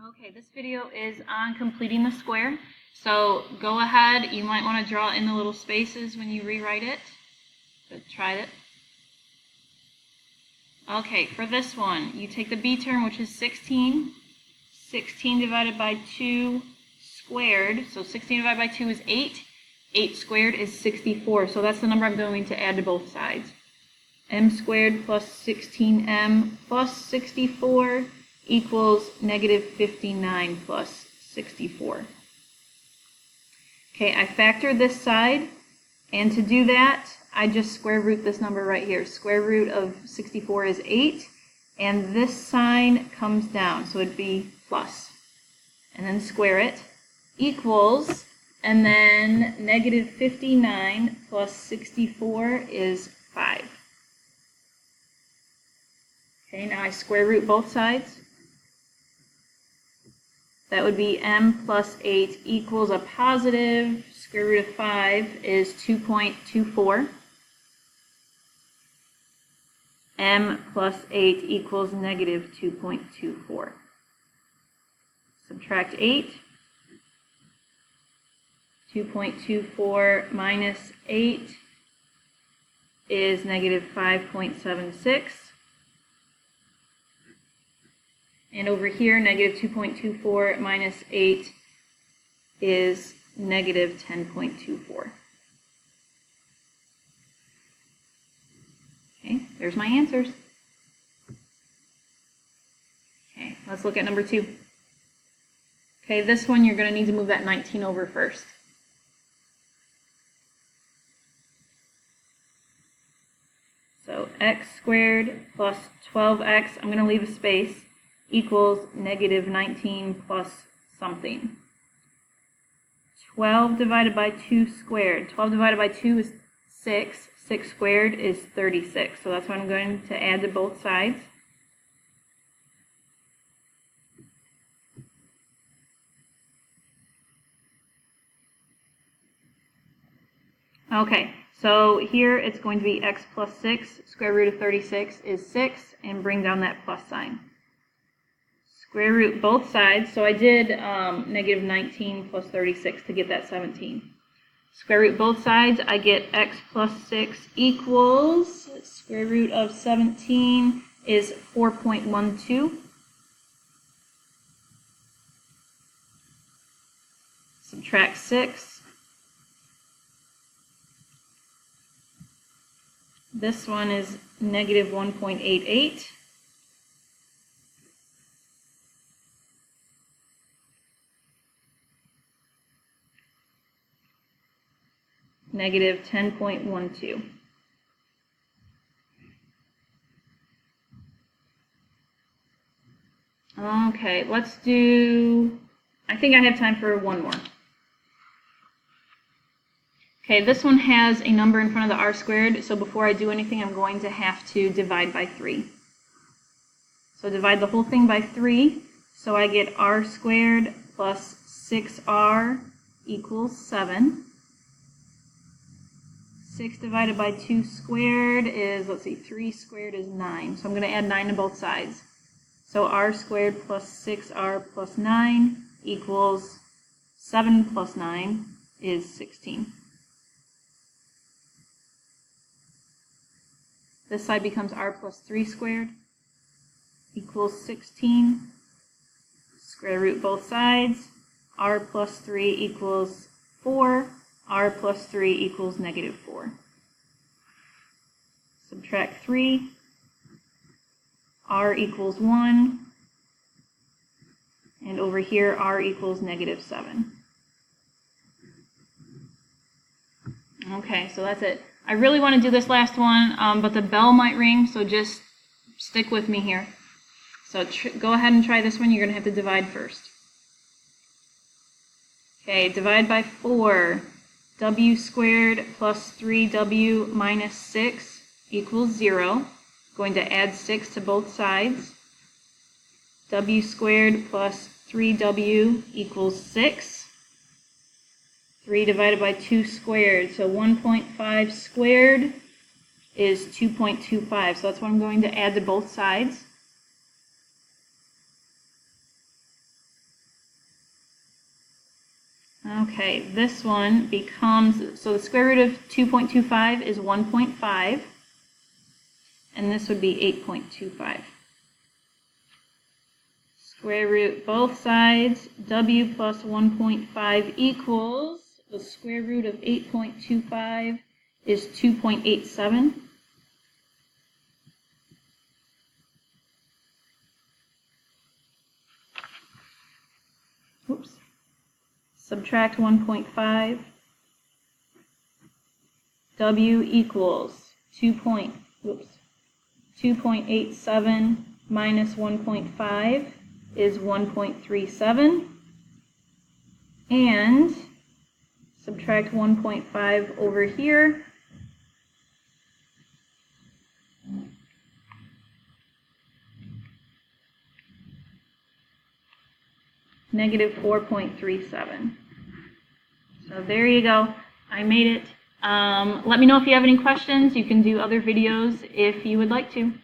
Okay, this video is on completing the square. So go ahead, you might want to draw in the little spaces when you rewrite it, but try it. Okay, for this one, you take the b term, which is 16. 16 divided by 2 squared, so 16 divided by 2 is 8. 8 squared is 64, so that's the number I'm going to add to both sides. M squared plus 16m plus 64 equals negative 59 plus 64. Okay, I factor this side, and to do that, I just square root this number right here. Square root of 64 is 8, and this sign comes down, so it'd be plus. And then square it, equals, and then negative 59 plus 64 is 5. Okay, now I square root both sides. That would be m plus 8 equals a positive square root of 5 is 2.24. M plus 8 equals negative 2.24. Subtract 8. 2.24 minus 8 is negative 5.76. And over here, negative 2.24 minus 8 is negative 10.24. Okay, there's my answers. Okay, let's look at number 2. Okay, this one you're going to need to move that 19 over first. So x squared plus 12x, I'm going to leave a space, equals negative 19 plus something. 12 divided by 2 squared. 12 divided by 2 is 6. 6 squared is 36. So that's what I'm going to add to both sides. Okay, so here it's going to be x plus 6. Square root of 36 is 6, and bring down that plus sign. Square root both sides, so I did negative 19 plus 36 to get that 17. Square root both sides, I get x plus 6 equals, square root of 17 is 4.12. Subtract 6. This one is negative 1.88. Negative 10.12. Okay, let's do, I think I have time for one more. Okay, this one has a number in front of the r squared, so before I do anything, I'm going to have to divide by 3. So divide the whole thing by 3, so I get r squared plus 6r equals 7. 6 divided by 2 squared is, let's see, 3 squared is 9. So I'm going to add 9 to both sides. So r squared plus 6r plus 9 equals 7 plus 9 is 16. This side becomes r plus 3 squared equals 16. Square root both sides. R plus 3 equals 4. R plus 3 equals negative 4. Subtract 3. R equals 1. And over here, R equals negative 7. Okay, so that's it. I really want to do this last one, but the bell might ring, so just stick with me here. So go ahead and try this one. You're going to have to divide first. Okay, divide by 4. W squared plus 3w minus 6 equals 0. Going to add 6 to both sides. W squared plus 3w equals 6. 3 divided by 2 squared, so 1.5 squared is 2.25, so that's what I'm going to add to both sides. Okay, this one becomes, so the square root of 2.25 is 1.5, and this would be 8.25. Square root both sides, w plus 1.5 equals, the square root of 8.25 is 2.87. Oops. Subtract 1.5. W equals 2.87 minus 1.5 is 1.37. And subtract 1.5 over here. Negative 4.37. So there you go. I made it. Let me know if you have any questions. You can do other videos if you would like to.